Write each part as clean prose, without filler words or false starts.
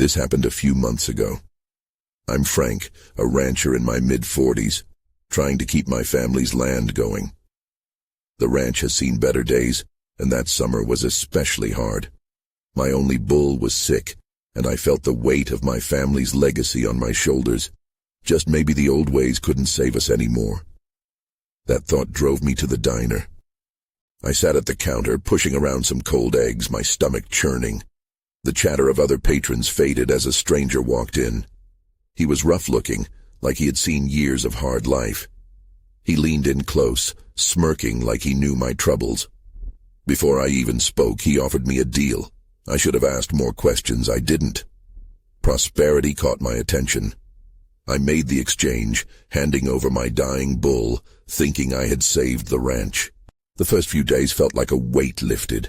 This happened a few months ago. I'm Frank, a rancher in my mid-40s, trying to keep my family's land going. The ranch has seen better days, and that summer was especially hard. My only bull was sick, and I felt the weight of my family's legacy on my shoulders. Just maybe the old ways couldn't save us anymore. That thought drove me to the diner. I sat at the counter, pushing around some cold eggs, my stomach churning. The chatter of other patrons faded as a stranger walked in. He was rough-looking, like he had seen years of hard life. He leaned in close, smirking like he knew my troubles. Before I even spoke, he offered me a deal. I should have asked more questions. I didn't. Prosperity caught my attention. I made the exchange, handing over my dying bull, thinking I had saved the ranch. The first few days felt like a weight lifted.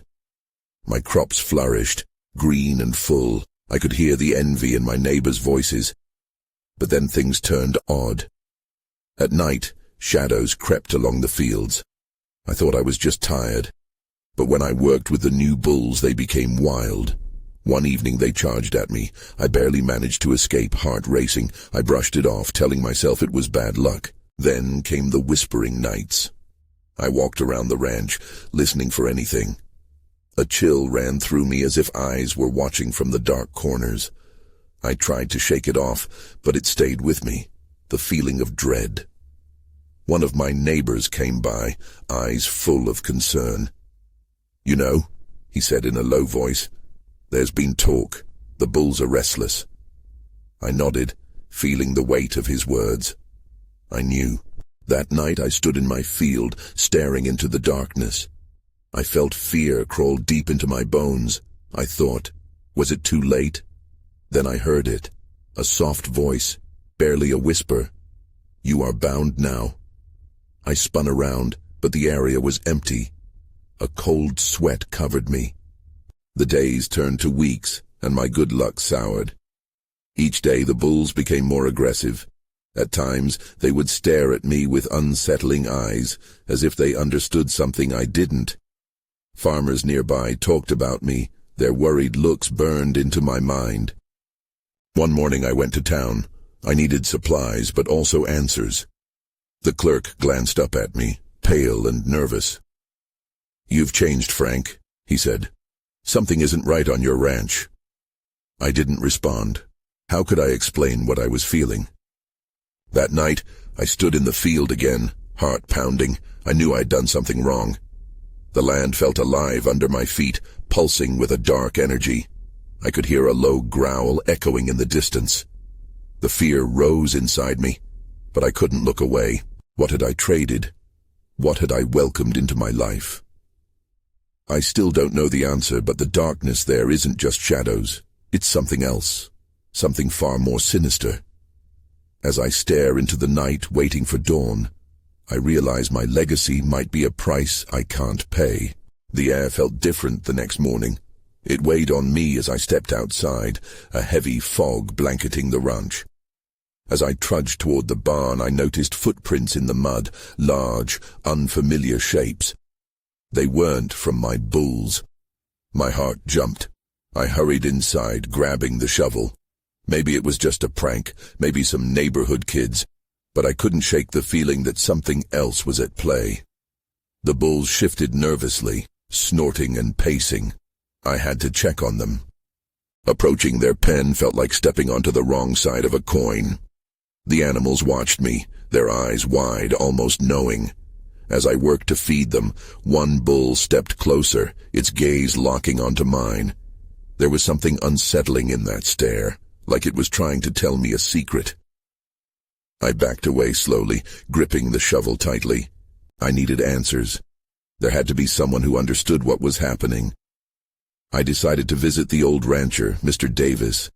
My crops flourished, green and full. I could hear the envy in my neighbors' voices. But then things turned odd. At night, shadows crept along the fields. I thought I was just tired. But when I worked with the new bulls, they became wild. One evening they charged at me. I barely managed to escape, heart racing. I brushed it off, telling myself it was bad luck. Then came the whispering nights. I walked around the ranch, listening for anything. A chill ran through me as if eyes were watching from the dark corners. I tried to shake it off, but it stayed with me, the feeling of dread. One of my neighbors came by, eyes full of concern. "You know," he said in a low voice, "there's been talk. The bulls are restless." I nodded, feeling the weight of his words. I knew. That night I stood in my field, staring into the darkness. I felt fear crawl deep into my bones. I thought, was it too late? Then I heard it, a soft voice, barely a whisper. "You are bound now." I spun around, but the area was empty. A cold sweat covered me. The days turned to weeks, and my good luck soured. Each day the bulls became more aggressive. At times they would stare at me with unsettling eyes, as if they understood something I didn't. Farmers nearby talked about me. Their worried looks burned into my mind. One morning I went to town. I needed supplies, but also answers. The clerk glanced up at me, pale and nervous. "You've changed, Frank," he said. "Something isn't right on your ranch." I didn't respond. How could I explain what I was feeling? That night, I stood in the field again, heart pounding. I knew I'd done something wrong. The land felt alive under my feet, pulsing with a dark energy. I could hear a low growl echoing in the distance. The fear rose inside me, but I couldn't look away. What had I traded? What had I welcomed into my life? I still don't know the answer, but the darkness there isn't just shadows. It's something else, something far more sinister. As I stare into the night, waiting for dawn, I realize my legacy might be a price I can't pay. The air felt different the next morning. It weighed on me as I stepped outside, a heavy fog blanketing the ranch. As I trudged toward the barn, I noticed footprints in the mud, large, unfamiliar shapes. They weren't from my bulls. My heart jumped. I hurried inside, grabbing the shovel. Maybe it was just a prank, maybe some neighborhood kids, but I couldn't shake the feeling that something else was at play. The bulls shifted nervously, snorting and pacing. I had to check on them. Approaching their pen felt like stepping onto the wrong side of a coin. The animals watched me, their eyes wide, almost knowing. As I worked to feed them, one bull stepped closer, its gaze locking onto mine. There was something unsettling in that stare, like it was trying to tell me a secret. I backed away slowly, gripping the shovel tightly. I needed answers. There had to be someone who understood what was happening. I decided to visit the old rancher, Mr. Davis.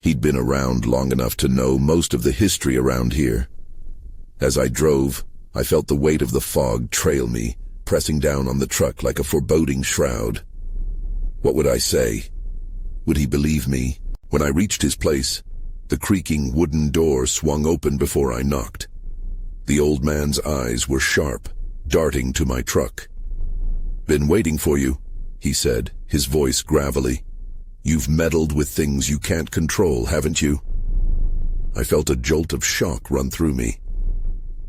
He'd been around long enough to know most of the history around here. As I drove, I felt the weight of the fog trail me, pressing down on the truck like a foreboding shroud. What would I say? Would he believe me? When I reached his place, the creaking wooden door swung open before I knocked. The old man's eyes were sharp, darting to my truck. "Been waiting for you," he said, his voice gravelly. You've meddled with things you can't control, haven't you? I felt a jolt of shock run through me.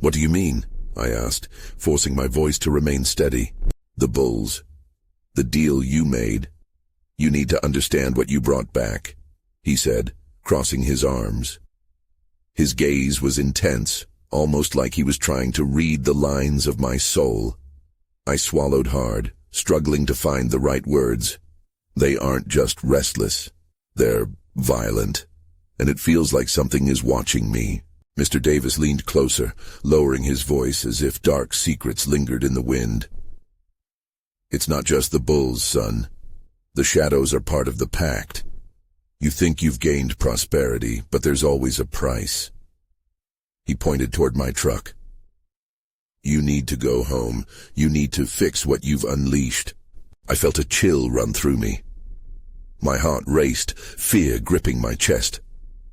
What do you mean? I asked, forcing my voice to remain steady. The bulls. The deal you made. You need to understand what you brought back, he said, crossing his arms. His gaze was intense, almost like he was trying to read the lines of my soul. I swallowed hard, struggling to find the right words. They aren't just restless. They're violent, and it feels like something is watching me. Mr. Davis leaned closer, lowering his voice as if dark secrets lingered in the wind. It's not just the bulls, son. The shadows are part of the pact. You think you've gained prosperity, but there's always a price. He pointed toward my truck. You need to go home. You need to fix what you've unleashed. I felt a chill run through me. My heart raced, fear gripping my chest.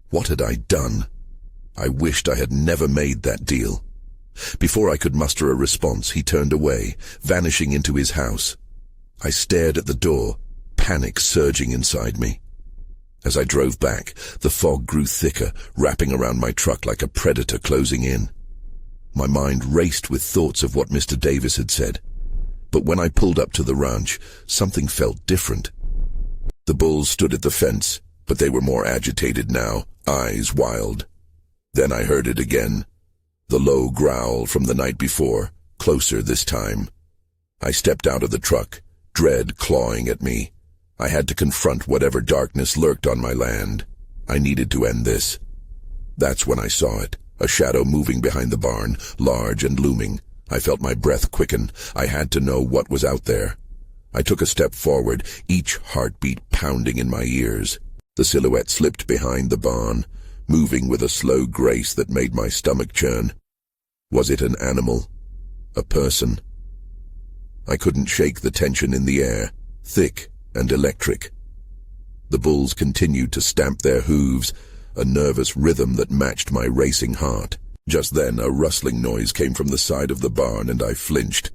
What had I done? I wished I had never made that deal. Before I could muster a response, he turned away, vanishing into his house. I stared at the door, panic surging inside me. As I drove back, the fog grew thicker, wrapping around my truck like a predator closing in. My mind raced with thoughts of what Mr. Davis had said. But when I pulled up to the ranch, something felt different. The bulls stood at the fence, but they were more agitated now, eyes wild. Then I heard it again. The low growl from the night before, closer this time. I stepped out of the truck, dread clawing at me. I had to confront whatever darkness lurked on my land. I needed to end this. That's when I saw it, a shadow moving behind the barn, large and looming. I felt my breath quicken. I had to know what was out there. I took a step forward, each heartbeat pounding in my ears. The silhouette slipped behind the barn, moving with a slow grace that made my stomach churn. Was it an animal? A person? I couldn't shake the tension in the air, thick and electric. The bulls continued to stamp their hooves, a nervous rhythm that matched my racing heart. Just then, a rustling noise came from the side of the barn and I flinched.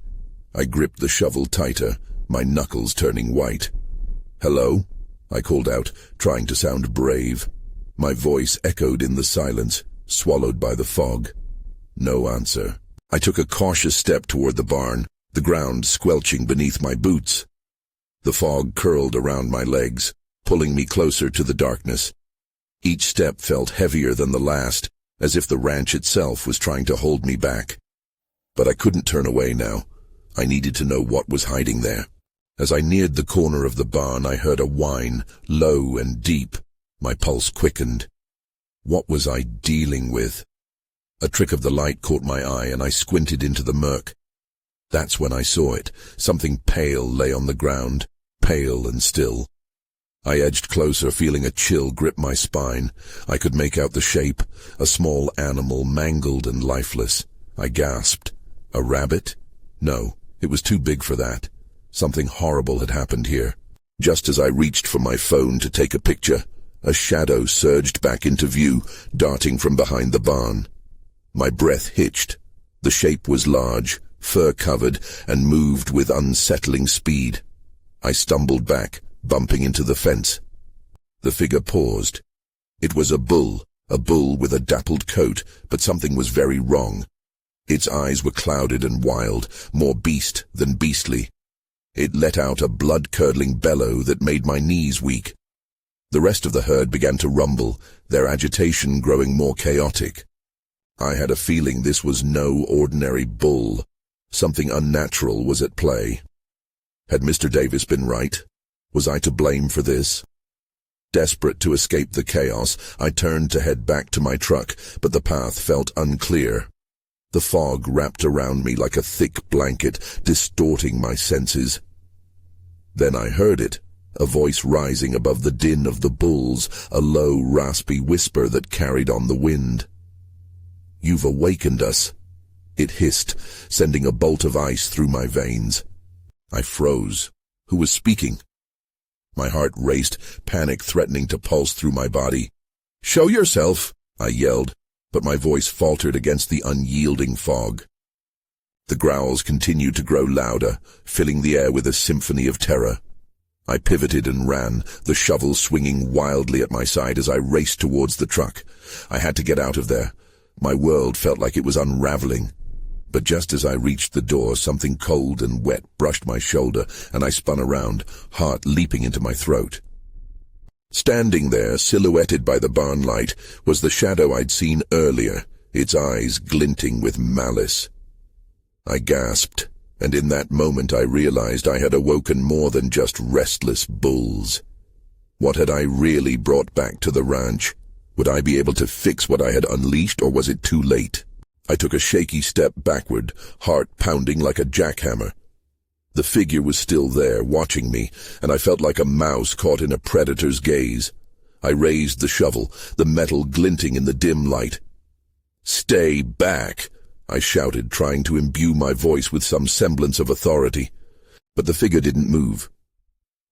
I gripped the shovel tighter, my knuckles turning white. "Hello?" I called out, trying to sound brave. My voice echoed in the silence, swallowed by the fog. No answer. I took a cautious step toward the barn, the ground squelching beneath my boots. The fog curled around my legs, pulling me closer to the darkness. Each step felt heavier than the last, as if the ranch itself was trying to hold me back. But I couldn't turn away now. I needed to know what was hiding there. As I neared the corner of the barn, I heard a whine, low and deep. My pulse quickened. What was I dealing with? A trick of the light caught my eye and I squinted into the murk. That's when I saw it. Something pale lay on the ground, pale and still. I edged closer, feeling a chill grip my spine. I could make out the shape, a small animal, mangled and lifeless. I gasped. A rabbit? No, it was too big for that. Something horrible had happened here. Just as I reached for my phone to take a picture, a shadow surged back into view, darting from behind the barn. My breath hitched. The shape was large, fur-covered, and moved with unsettling speed. I stumbled back, bumping into the fence. The figure paused. It was a bull with a dappled coat, but something was very wrong. Its eyes were clouded and wild, more beast than beastly. It let out a blood-curdling bellow that made my knees weak. The rest of the herd began to rumble, their agitation growing more chaotic. I had a feeling this was no ordinary bull. Something unnatural was at play. Had Mr. Davis been right? Was I to blame for this? Desperate to escape the chaos, I turned to head back to my truck, but the path felt unclear. The fog wrapped around me like a thick blanket, distorting my senses. Then I heard it, a voice rising above the din of the bulls, a low, raspy whisper that carried on the wind. "You've awakened us," it hissed, sending a bolt of ice through my veins. I froze. Who was speaking? My heart raced, panic threatening to pulse through my body. "Show yourself," I yelled, but my voice faltered against the unyielding fog. The growls continued to grow louder, filling the air with a symphony of terror. I pivoted and ran, the shovel swinging wildly at my side as I raced towards the truck. I had to get out of there. My world felt like it was unraveling. But just as I reached the door, something cold and wet brushed my shoulder, and I spun around, heart leaping into my throat. Standing there, silhouetted by the barn light, was the shadow I'd seen earlier, its eyes glinting with malice. I gasped, and in that moment I realized I had awoken more than just restless bulls. What had I really brought back to the ranch? Would I be able to fix what I had unleashed, or was it too late? I took a shaky step backward, heart pounding like a jackhammer. The figure was still there, watching me, and I felt like a mouse caught in a predator's gaze. I raised the shovel, the metal glinting in the dim light. "Stay back!" I shouted, trying to imbue my voice with some semblance of authority. But the figure didn't move.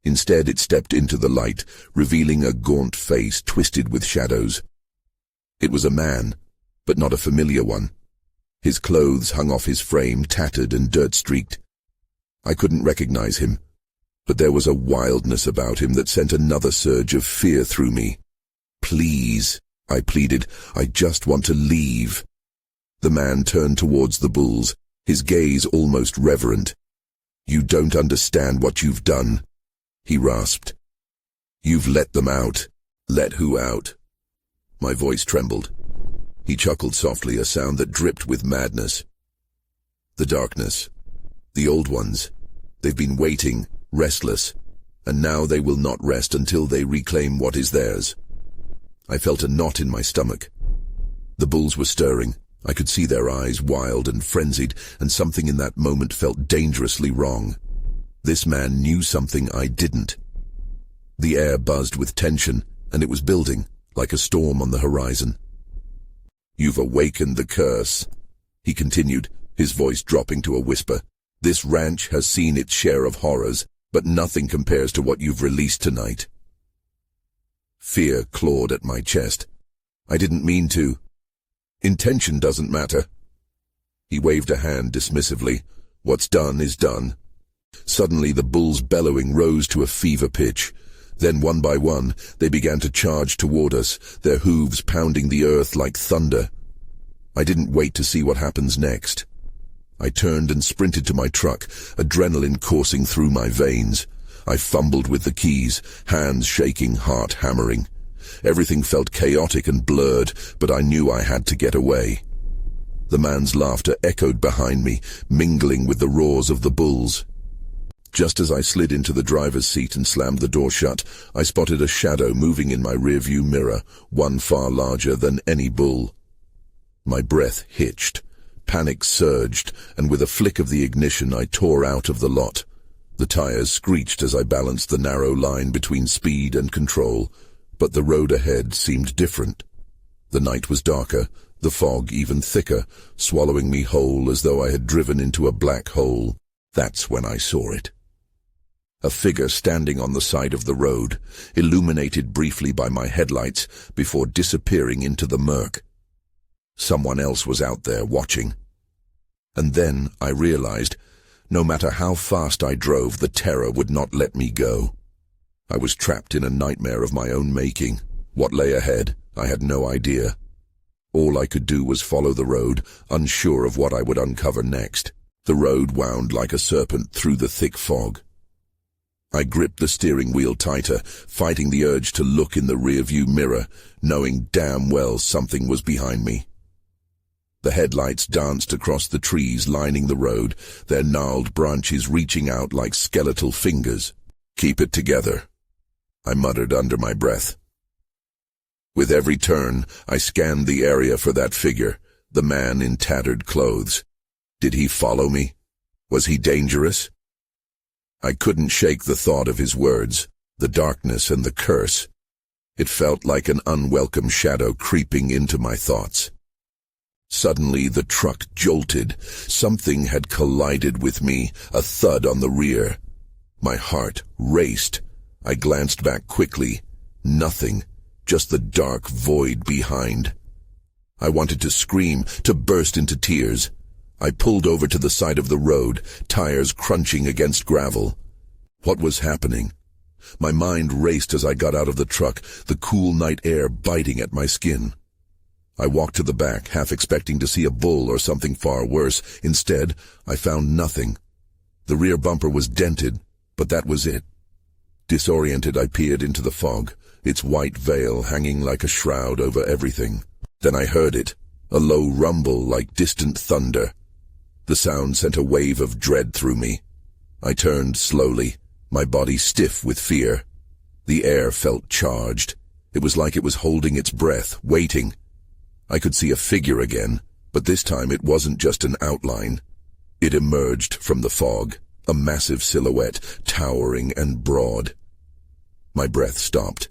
Instead, it stepped into the light, revealing a gaunt face twisted with shadows. It was a man, but not a familiar one. His clothes hung off his frame, tattered and dirt-streaked. I couldn't recognize him, but there was a wildness about him that sent another surge of fear through me. "Please," I pleaded, "I just want to leave." The man turned towards the bulls, his gaze almost reverent. "You don't understand what you've done," he rasped. "You've let them out." "Let who out?" My voice trembled. He chuckled softly, a sound that dripped with madness. "The darkness. The old ones. They've been waiting, restless, and now they will not rest until they reclaim what is theirs." I felt a knot in my stomach. The bulls were stirring. I could see their eyes, wild and frenzied, and something in that moment felt dangerously wrong. This man knew something I didn't. The air buzzed with tension, and it was building, like a storm on the horizon. "You've awakened the curse," he continued, his voice dropping to a whisper. "This ranch has seen its share of horrors, but nothing compares to what you've released tonight." Fear clawed at my chest. I didn't mean to. Intention doesn't matter. He waved a hand dismissively. "What's done is done." Suddenly the bulls' bellowing rose to a fever pitch. Then one by one, they began to charge toward us, their hooves pounding the earth like thunder. I didn't wait to see what happens next. I turned and sprinted to my truck, adrenaline coursing through my veins. I fumbled with the keys, hands shaking, heart hammering. Everything felt chaotic and blurred, but I knew I had to get away. The man's laughter echoed behind me, mingling with the roars of the bulls. Just as I slid into the driver's seat and slammed the door shut, I spotted a shadow moving in my rearview mirror, one far larger than any bull. My breath hitched. Panic surged, and with a flick of the ignition I tore out of the lot. The tires screeched as I balanced the narrow line between speed and control, but the road ahead seemed different. The night was darker, the fog even thicker, swallowing me whole as though I had driven into a black hole. That's when I saw it. A figure standing on the side of the road, illuminated briefly by my headlights before disappearing into the murk. Someone else was out there watching. And then I realized, no matter how fast I drove, the terror would not let me go. I was trapped in a nightmare of my own making. What lay ahead, I had no idea. All I could do was follow the road, unsure of what I would uncover next. The road wound like a serpent through the thick fog. I gripped the steering wheel tighter, fighting the urge to look in the rearview mirror, knowing damn well something was behind me. The headlights danced across the trees lining the road, their gnarled branches reaching out like skeletal fingers. "Keep it together," I muttered under my breath. With every turn, I scanned the area for that figure, the man in tattered clothes. Did he follow me? Was he dangerous? I couldn't shake the thought of his words, the darkness and the curse. It felt like an unwelcome shadow creeping into my thoughts. Suddenly the truck jolted. Something had collided with me, a thud on the rear. My heart raced. I glanced back quickly. Nothing, just the dark void behind. I wanted to scream, to burst into tears. I pulled over to the side of the road, tires crunching against gravel. What was happening? My mind raced as I got out of the truck, the cool night air biting at my skin. I walked to the back, half expecting to see a bull or something far worse. Instead, I found nothing. The rear bumper was dented, but that was it. Disoriented, I peered into the fog, its white veil hanging like a shroud over everything. Then I heard it, a low rumble like distant thunder. The sound sent a wave of dread through me. I turned slowly, my body stiff with fear. The air felt charged. It was like it was holding its breath, waiting. I could see a figure again, but this time it wasn't just an outline. It emerged from the fog, a massive silhouette, towering and broad. My breath stopped.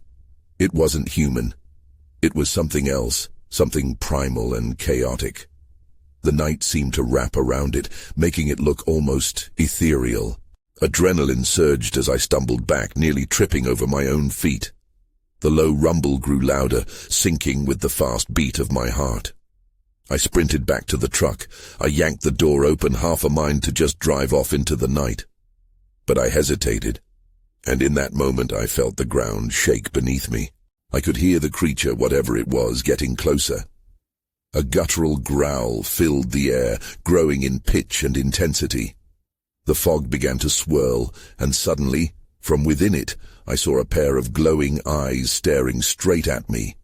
It wasn't human. It was something else, something primal and chaotic. The night seemed to wrap around it, making it look almost ethereal. Adrenaline surged as I stumbled back, nearly tripping over my own feet. The low rumble grew louder, syncing with the fast beat of my heart. I sprinted back to the truck. I yanked the door open, half a mind to just drive off into the night. But I hesitated, and in that moment I felt the ground shake beneath me. I could hear the creature, whatever it was, getting closer. A guttural growl filled the air, growing in pitch and intensity. The fog began to swirl, and suddenly, from within it, I saw a pair of glowing eyes staring straight at me.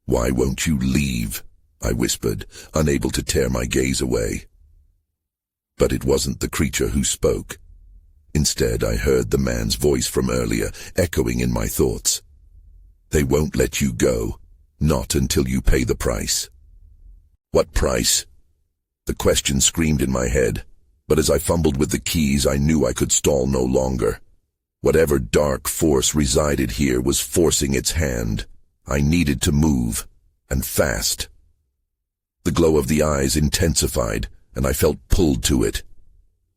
"Why won't you leave?" I whispered, unable to tear my gaze away. But it wasn't the creature who spoke. Instead, I heard the man's voice from earlier, echoing in my thoughts. "They won't let you go, not until you pay the price." What price? The question screamed in my head, but as I fumbled with the keys, I knew I could stall no longer. Whatever dark force resided here was forcing its hand. I needed to move, and fast. The glow of the eyes intensified, and I felt pulled to it.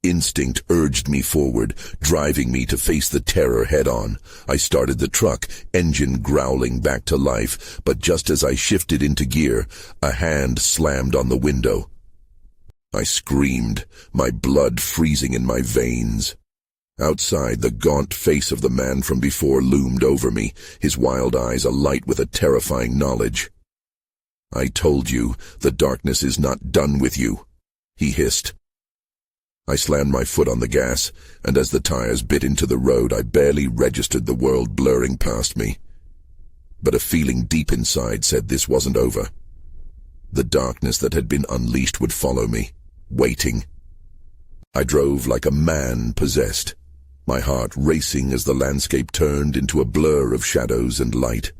Instinct urged me forward, driving me to face the terror head-on. I started the truck, engine growling back to life, but just as I shifted into gear, a hand slammed on the window. I screamed, my blood freezing in my veins. Outside, the gaunt face of the man from before loomed over me, his wild eyes alight with a terrifying knowledge. "I told you, the darkness is not done with you," he hissed. I slammed my foot on the gas, and as the tires bit into the road, I barely registered the world blurring past me. But a feeling deep inside said this wasn't over. The darkness that had been unleashed would follow me, waiting. I drove like a man possessed, my heart racing as the landscape turned into a blur of shadows and light.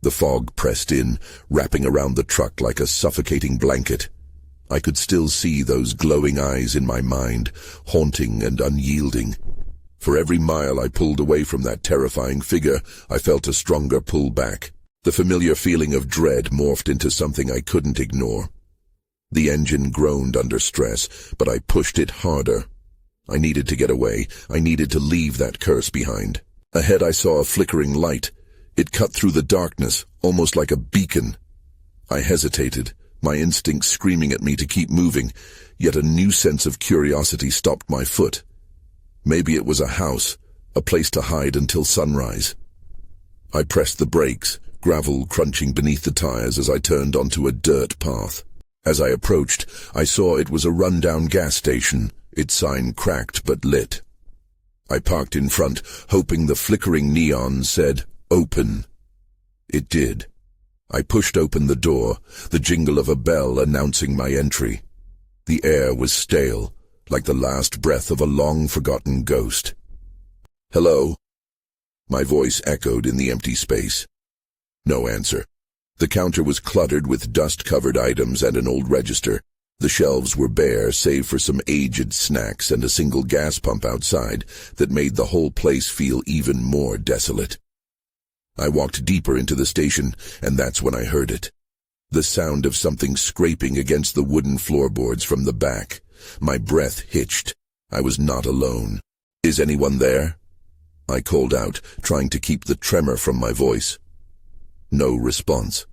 The fog pressed in, wrapping around the truck like a suffocating blanket. I could still see those glowing eyes in my mind, haunting and unyielding. For every mile I pulled away from that terrifying figure, I felt a stronger pull back. The familiar feeling of dread morphed into something I couldn't ignore. The engine groaned under stress, but I pushed it harder. I needed to get away. I needed to leave that curse behind. Ahead I saw a flickering light. It cut through the darkness, almost like a beacon. I hesitated, my instincts screaming at me to keep moving, yet a new sense of curiosity stopped my foot. Maybe it was a house, a place to hide until sunrise. I pressed the brakes, gravel crunching beneath the tires as I turned onto a dirt path. As I approached, I saw it was a rundown gas station, its sign cracked but lit. I parked in front, hoping the flickering neon said, "Open." It did. I pushed open the door, the jingle of a bell announcing my entry. The air was stale, like the last breath of a long-forgotten ghost. "Hello?" My voice echoed in the empty space. No answer. The counter was cluttered with dust-covered items and an old register. The shelves were bare, save for some aged snacks and a single gas pump outside that made the whole place feel even more desolate. I walked deeper into the station, and that's when I heard it. The sound of something scraping against the wooden floorboards from the back. My breath hitched. I was not alone. "Is anyone there?" I called out, trying to keep the tremor from my voice. No response.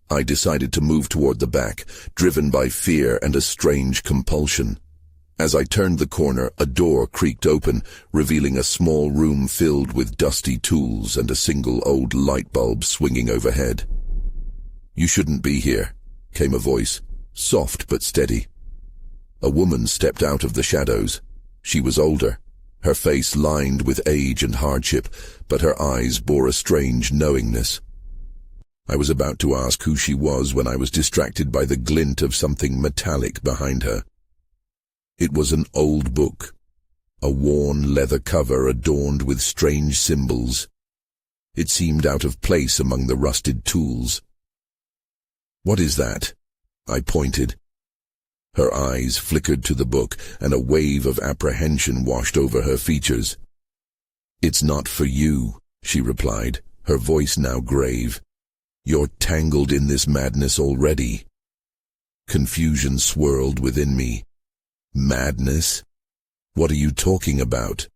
I decided to move toward the back, driven by fear and a strange compulsion. As I turned the corner, a door creaked open, revealing a small room filled with dusty tools and a single old light bulb swinging overhead. "You shouldn't be here," came a voice, soft but steady. A woman stepped out of the shadows. She was older, her face lined with age and hardship, but her eyes bore a strange knowingness. I was about to ask who she was when I was distracted by the glint of something metallic behind her. It was an old book, a worn leather cover adorned with strange symbols. It seemed out of place among the rusted tools. "What is that?" I pointed. Her eyes flickered to the book, and a wave of apprehension washed over her features. "It's not for you," she replied, her voice now grave. "You're tangled in this madness already." Confusion swirled within me. Madness? What are you talking about?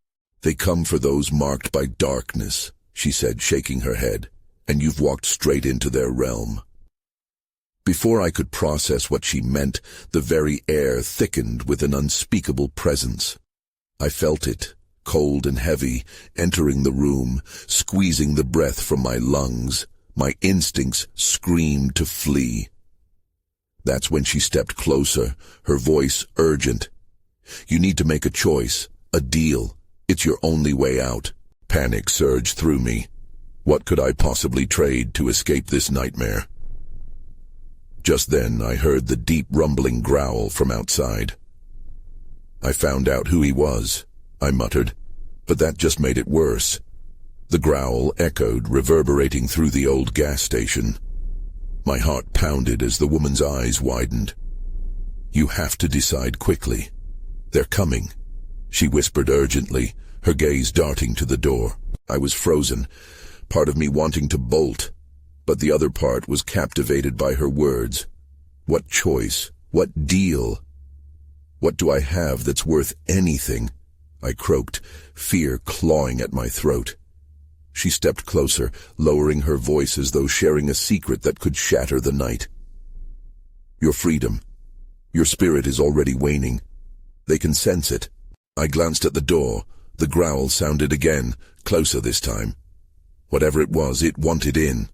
"They come for those marked by darkness," she said, shaking her head, "and you've walked straight into their realm." Before I could process what she meant, the very air thickened with an unspeakable presence. I felt it, cold and heavy, entering the room, squeezing the breath from my lungs. My instincts screamed to flee. That's when she stepped closer, her voice urgent. "You need to make a choice, a deal. It's your only way out." Panic surged through me. What could I possibly trade to escape this nightmare? Just then I heard the deep rumbling growl from outside. "I found out who he was," I muttered, but that just made it worse. The growl echoed, reverberating through the old gas station. My heart pounded as the woman's eyes widened. "You have to decide quickly. They're coming," she whispered urgently, her gaze darting to the door. I was frozen, part of me wanting to bolt, but the other part was captivated by her words. What choice? What deal? "What do I have that's worth anything?" I croaked, fear clawing at my throat. She stepped closer, lowering her voice as though sharing a secret that could shatter the night. "Your freedom. Your spirit is already waning. They can sense it." I glanced at the door. The growl sounded again, closer this time. Whatever it was, it wanted in.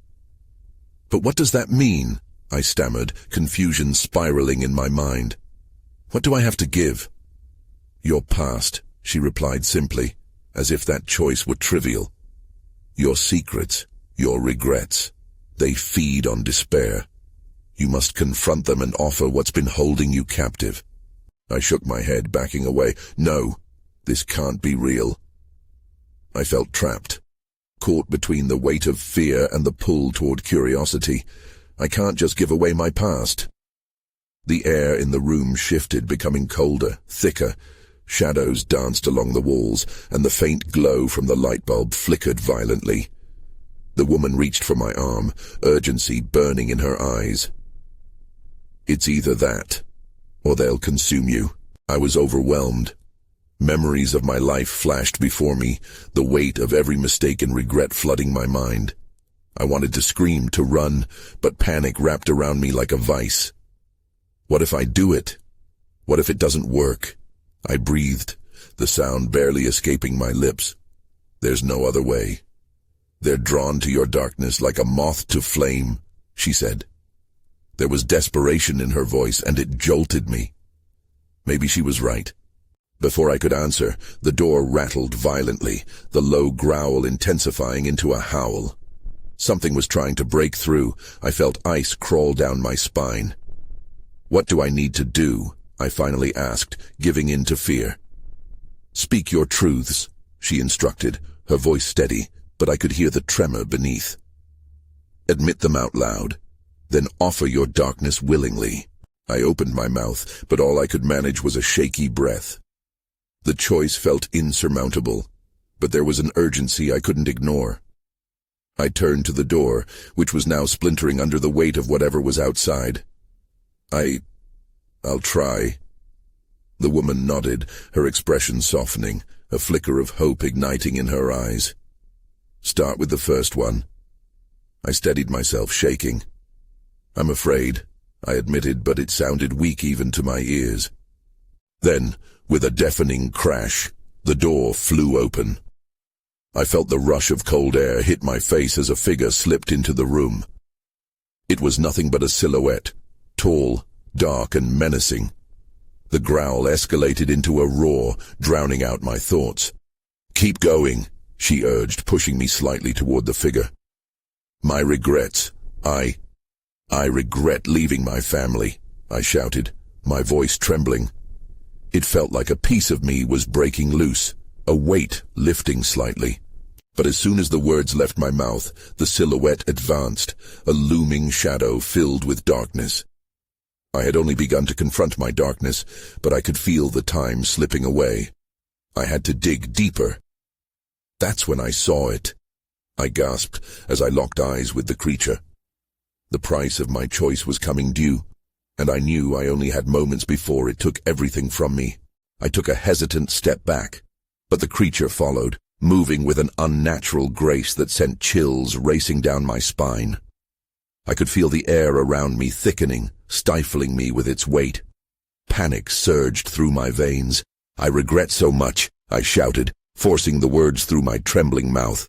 "But what does that mean?" I stammered, confusion spiraling in my mind. "What do I have to give?" "Your past," she replied simply, as if that choice were trivial. "Your secrets, your regrets. They feed on despair. You must confront them and offer what's been holding you captive." I shook my head, backing away. "No, this can't be real." I felt trapped, caught between the weight of fear and the pull toward curiosity. I can't just give away my past. The air in the room shifted, becoming colder, thicker. Shadows danced along the walls, and the faint glow from the light bulb flickered violently. The woman reached for my arm, urgency burning in her eyes. "It's either that, or they'll consume you." I was overwhelmed. Memories of my life flashed before me, the weight of every mistake and regret flooding my mind. I wanted to scream, to run, but panic wrapped around me like a vice. What if I do it? What if it doesn't work? I breathed, the sound barely escaping my lips. "There's no other way. They're drawn to your darkness like a moth to flame," she said. There was desperation in her voice, and it jolted me. Maybe she was right. Before I could answer, the door rattled violently, the low growl intensifying into a howl. Something was trying to break through. I felt ice crawl down my spine. "What do I need to do?" I finally asked, giving in to fear. "Speak your truths," she instructed, her voice steady, but I could hear the tremor beneath. "Admit them out loud, then offer your darkness willingly." I opened my mouth, but all I could manage was a shaky breath. The choice felt insurmountable, but there was an urgency I couldn't ignore. I turned to the door, which was now splintering under the weight of whatever was outside. I'll try." The woman nodded, her expression softening, a flicker of hope igniting in her eyes. "Start with the first one." I steadied myself, shaking. "I'm afraid," I admitted, but it sounded weak even to my ears. Then, with a deafening crash, the door flew open. I felt the rush of cold air hit my face as a figure slipped into the room. It was nothing but a silhouette, tall, dark, and menacing. The growl escalated into a roar, drowning out my thoughts. "Keep going," she urged, pushing me slightly toward the figure. "My regrets. I regret leaving my family," I shouted, my voice trembling. It felt like a piece of me was breaking loose, a weight lifting slightly. But as soon as the words left my mouth, the silhouette advanced, a looming shadow filled with darkness. I had only begun to confront my darkness, but I could feel the time slipping away. I had to dig deeper. That's when I saw it, I gasped as I locked eyes with the creature. The price of my choice was coming due, and I knew I only had moments before it took everything from me. I took a hesitant step back, but the creature followed, moving with an unnatural grace that sent chills racing down my spine. I could feel the air around me thickening, stifling me with its weight. Panic surged through my veins. "I regret so much," I shouted, forcing the words through my trembling mouth.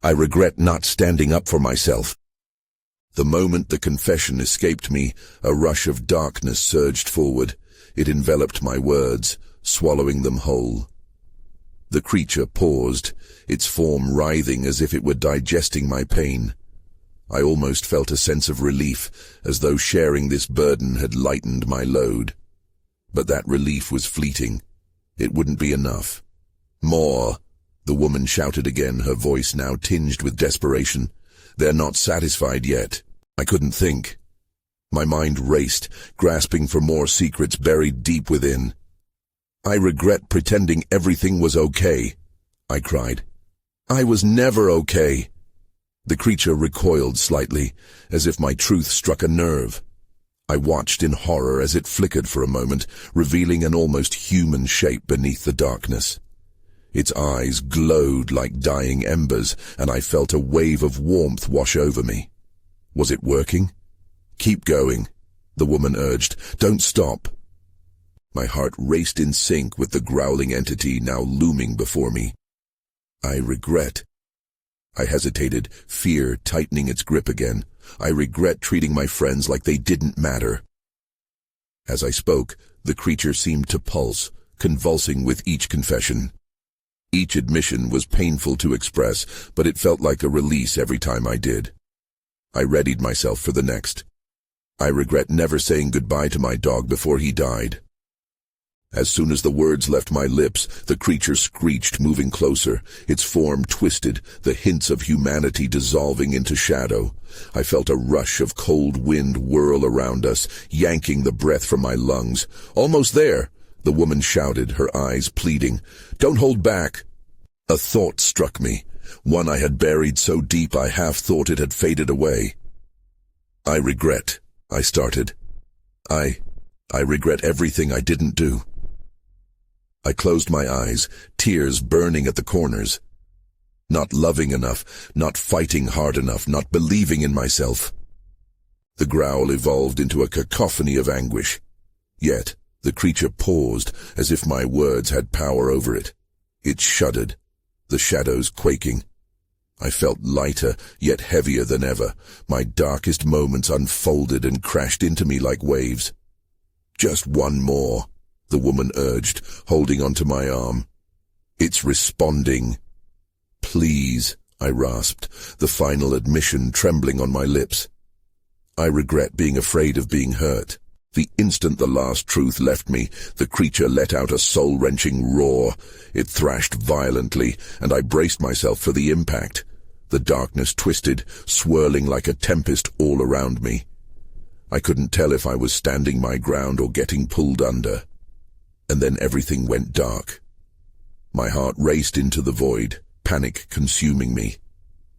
"I regret not standing up for myself." The moment the confession escaped me, a rush of darkness surged forward. It enveloped my words, swallowing them whole. The creature paused, its form writhing as if it were digesting my pain. I almost felt a sense of relief, as though sharing this burden had lightened my load. But that relief was fleeting. It wouldn't be enough. "More," the woman shouted again, her voice now tinged with desperation. "They're not satisfied yet." I couldn't think. My mind raced, grasping for more secrets buried deep within. "I regret pretending everything was okay," I cried. "I was never okay." The creature recoiled slightly, as if my truth struck a nerve. I watched in horror as it flickered for a moment, revealing an almost human shape beneath the darkness. Its eyes glowed like dying embers, and I felt a wave of warmth wash over me. Was it working? "Keep going," the woman urged. "Don't stop." My heart raced in sync with the growling entity now looming before me. "I regret." I hesitated, fear tightening its grip again. "I regret treating my friends like they didn't matter." As I spoke, the creature seemed to pulse, convulsing with each confession. Each admission was painful to express, but it felt like a release every time I did. I readied myself for the next. "I regret never saying goodbye to my dog before he died." As soon as the words left my lips, the creature screeched, moving closer, its form twisted, the hints of humanity dissolving into shadow. I felt a rush of cold wind whirl around us, yanking the breath from my lungs. "Almost there," the woman shouted, her eyes pleading. "Don't hold back." A thought struck me, one I had buried so deep I half thought it had faded away. "I regret," I started. I regret everything I didn't do." I closed my eyes, tears burning at the corners. Not loving enough, not fighting hard enough, not believing in myself. The growl evolved into a cacophony of anguish. Yet, the creature paused, as if my words had power over it. It shuddered, the shadows quaking. I felt lighter, yet heavier than ever. My darkest moments unfolded and crashed into me like waves. "Just one more," the woman urged, holding onto my arm. "It's responding." "Please," I rasped, the final admission trembling on my lips. "I regret being afraid of being hurt." The instant the last truth left me, the creature let out a soul-wrenching roar. It thrashed violently, and I braced myself for the impact. The darkness twisted, swirling like a tempest all around me. I couldn't tell if I was standing my ground or getting pulled under. And then everything went dark. My heart raced into the void, panic consuming me.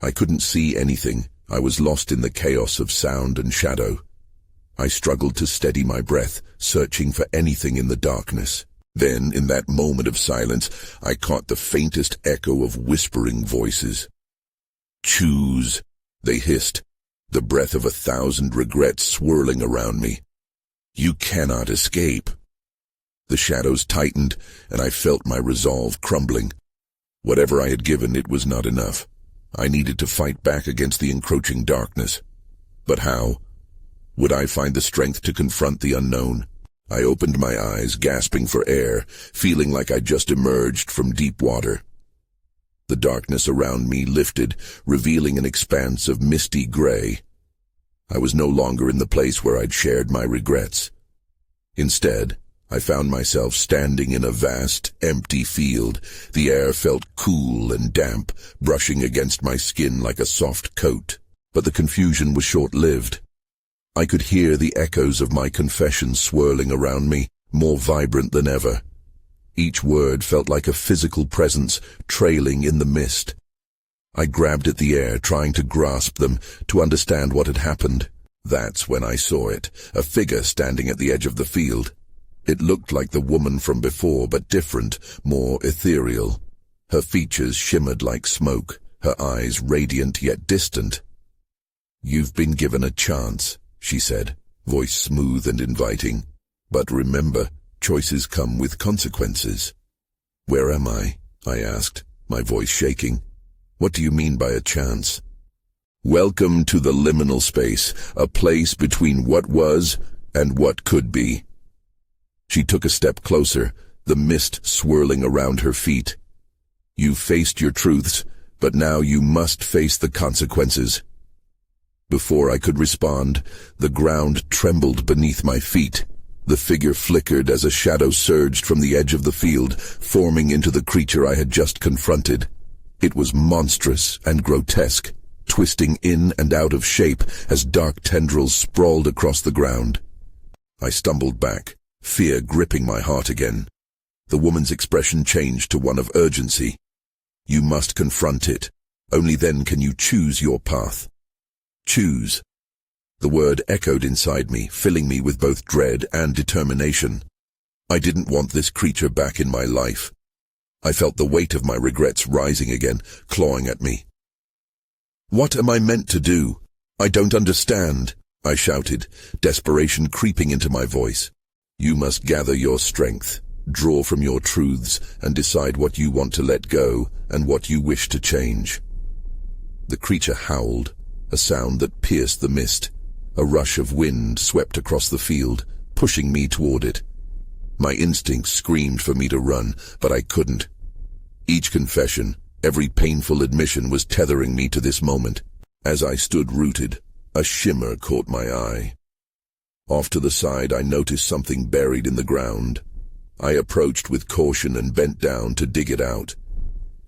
I couldn't see anything. I was lost in the chaos of sound and shadow. I struggled to steady my breath, searching for anything in the darkness. Then, in that moment of silence, I caught the faintest echo of whispering voices. "Choose," they hissed, the breath of 1,000 regrets swirling around me. "You cannot escape." The shadows tightened, and I felt my resolve crumbling. Whatever I had given, it was not enough. I needed to fight back against the encroaching darkness. But how? Would I find the strength to confront the unknown? I opened my eyes, gasping for air, feeling like I'd just emerged from deep water. The darkness around me lifted, revealing an expanse of misty gray. I was no longer in the place where I'd shared my regrets. Instead, I found myself standing in a vast, empty field. The air felt cool and damp, brushing against my skin like a soft coat. But the confusion was short-lived. I could hear the echoes of my confession swirling around me, more vibrant than ever. Each word felt like a physical presence trailing in the mist. I grabbed at the air, trying to grasp them, to understand what had happened. That's when I saw it, a figure standing at the edge of the field. It looked like the woman from before, but different, more ethereal. Her features shimmered like smoke, her eyes radiant yet distant. "You've been given a chance," she said, voice smooth and inviting. "But remember, choices come with consequences." "Where am I?" I asked, my voice shaking. "What do you mean by a chance?" "Welcome to the liminal space, a place between what was and what could be." She took a step closer, the mist swirling around her feet. "You've faced your truths, but now you must face the consequences." Before I could respond, the ground trembled beneath my feet. The figure flickered as a shadow surged from the edge of the field, forming into the creature I had just confronted. It was monstrous and grotesque, twisting in and out of shape as dark tendrils sprawled across the ground. I stumbled back, fear gripping my heart again. The woman's expression changed to one of urgency. "You must confront it. Only then can you choose your path." Choose. The word echoed inside me, filling me with both dread and determination. I didn't want this creature back in my life. I felt the weight of my regrets rising again, clawing at me. "What am I meant to do? I don't understand," I shouted, desperation creeping into my voice. "You must gather your strength, draw from your truths, and decide what you want to let go and what you wish to change." The creature howled, a sound that pierced the mist. A rush of wind swept across the field, pushing me toward it. My instincts screamed for me to run, but I couldn't. Each confession, every painful admission was tethering me to this moment. As I stood rooted, a shimmer caught my eye. Off to the side, I noticed something buried in the ground. I approached with caution and bent down to dig it out.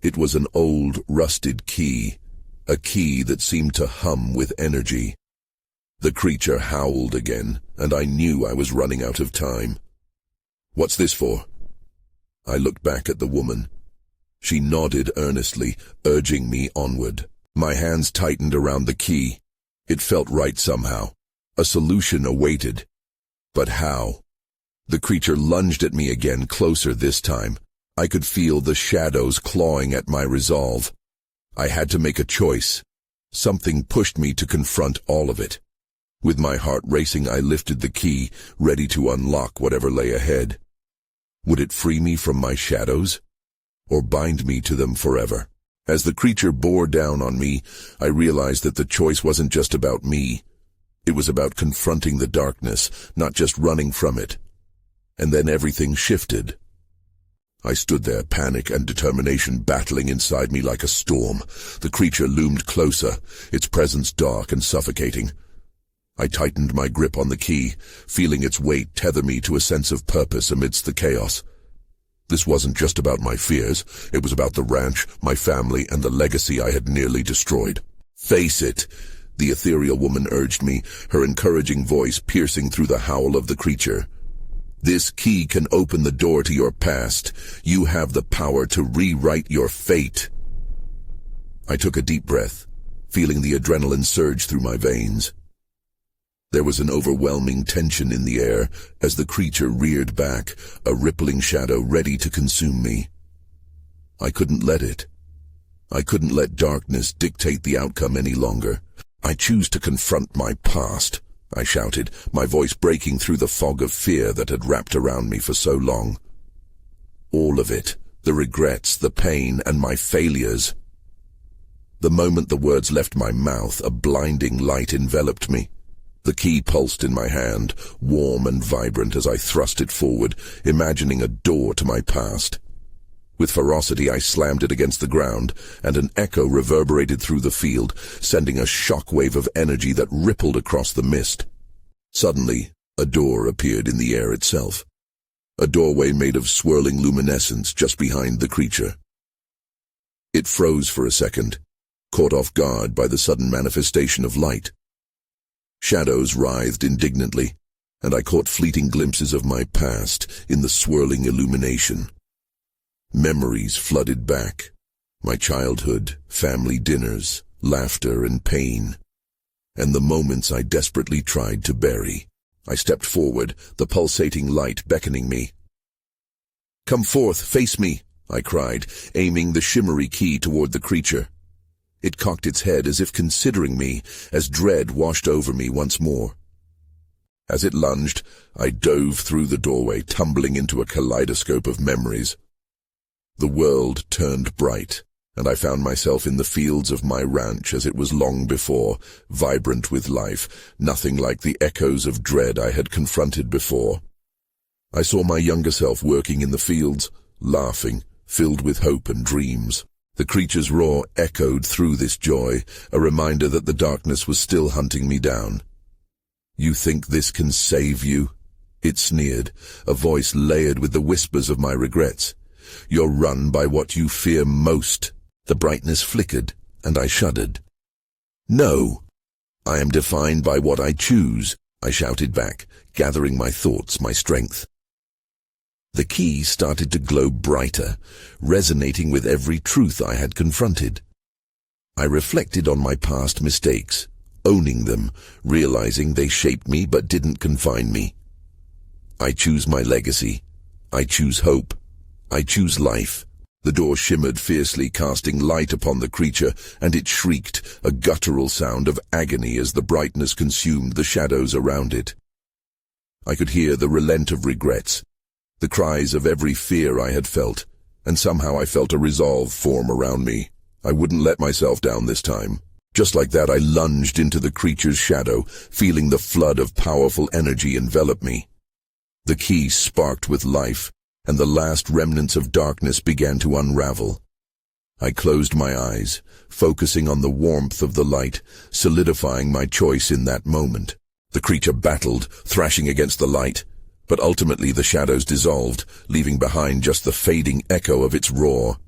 It was an old, rusted key, a key that seemed to hum with energy. The creature howled again, and I knew I was running out of time. "What's this for?" I looked back at the woman. She nodded earnestly, urging me onward. My hands tightened around the key. It felt right somehow. A solution awaited. But how? The creature lunged at me again, closer this time. I could feel the shadows clawing at my resolve. I had to make a choice. Something pushed me to confront all of it. With my heart racing, I lifted the key, ready to unlock whatever lay ahead. Would it free me from my shadows, or bind me to them forever? As the creature bore down on me, I realized that the choice wasn't just about me. It was about confronting the darkness, not just running from it. And then everything shifted. I stood there, panic and determination battling inside me like a storm. The creature loomed closer, its presence dark and suffocating. I tightened my grip on the key, feeling its weight tether me to a sense of purpose amidst the chaos. This wasn't just about my fears, it was about the ranch, my family, and the legacy I had nearly destroyed. "Face it," the ethereal woman urged me, her encouraging voice piercing through the howl of the creature. "This key can open the door to your past. You have the power to rewrite your fate." I took a deep breath, feeling the adrenaline surge through my veins. There was an overwhelming tension in the air as the creature reared back, a rippling shadow ready to consume me. I couldn't let it. I couldn't let darkness dictate the outcome any longer. "I choose to confront my past," I shouted, my voice breaking through the fog of fear that had wrapped around me for so long. All of it, the regrets, the pain, and my failures. The moment the words left my mouth, a blinding light enveloped me. The key pulsed in my hand, warm and vibrant as I thrust it forward, imagining a door to my past. With ferocity, I slammed it against the ground, and an echo reverberated through the field, sending a shockwave of energy that rippled across the mist. Suddenly, a door appeared in the air itself. A doorway made of swirling luminescence just behind the creature. It froze for a second, caught off guard by the sudden manifestation of light. Shadows writhed indignantly, and I caught fleeting glimpses of my past in the swirling illumination. Memories flooded back. My childhood, family dinners, laughter and pain, and the moments I desperately tried to bury. I stepped forward, the pulsating light beckoning me. "Come forth, face me," I cried, aiming the shimmery key toward the creature. It cocked its head as if considering me, as dread washed over me once more. As it lunged, I dove through the doorway, tumbling into a kaleidoscope of memories. The world turned bright, and I found myself in the fields of my ranch as it was long before, vibrant with life, nothing like the echoes of dread I had confronted before. I saw my younger self working in the fields, laughing, filled with hope and dreams. The creature's roar echoed through this joy, a reminder that the darkness was still hunting me down. "You think this can save you?" It sneered, a voice layered with the whispers of my regrets. "You're run by what you fear most." The brightness flickered, and I shuddered. "No, I am defined by what I choose," I shouted back, gathering my thoughts, my strength. The key started to glow brighter, resonating with every truth I had confronted. I reflected on my past mistakes, owning them, realizing they shaped me but didn't confine me. I choose my legacy. I choose hope. I choose life. The door shimmered fiercely, casting light upon the creature, and it shrieked, a guttural sound of agony as the brightness consumed the shadows around it. I could hear the relent of regrets, the cries of every fear I had felt, and somehow I felt a resolve form around me. I wouldn't let myself down this time. Just like that, I lunged into the creature's shadow, feeling the flood of powerful energy envelop me. The key sparked with life, and the last remnants of darkness began to unravel. I closed my eyes, focusing on the warmth of the light, solidifying my choice in that moment. The creature battled, thrashing against the light, but ultimately the shadows dissolved, leaving behind just the fading echo of its roar.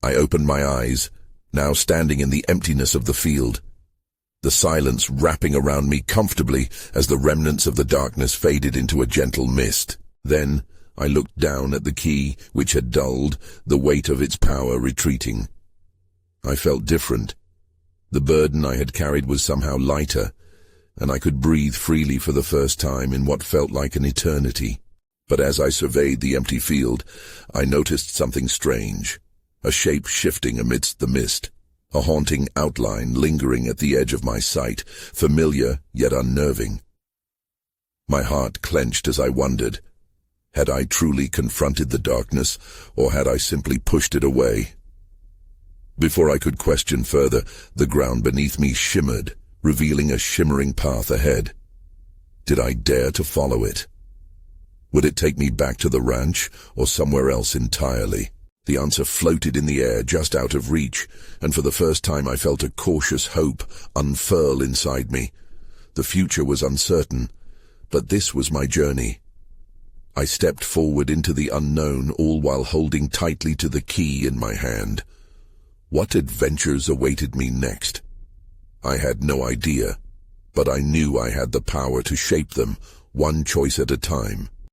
I opened my eyes, now standing in the emptiness of the field, the silence wrapping around me comfortably as the remnants of the darkness faded into a gentle mist. Then I looked down at the key, which had dulled, the weight of its power retreating. I felt different. The burden I had carried was somehow lighter, and I could breathe freely for the first time in what felt like an eternity. But as I surveyed the empty field, I noticed something strange, a shape shifting amidst the mist, a haunting outline lingering at the edge of my sight, familiar yet unnerving. My heart clenched as I wondered, had I truly confronted the darkness, or had I simply pushed it away? Before I could question further, the ground beneath me shimmered, revealing a shimmering path ahead. Did I dare to follow it? Would it take me back to the ranch, or somewhere else entirely? The answer floated in the air just out of reach, and for the first time I felt a cautious hope unfurl inside me. The future was uncertain, but this was my journey. I stepped forward into the unknown, all while holding tightly to the key in my hand. What adventures awaited me next? I had no idea, but I knew I had the power to shape them, one choice at a time.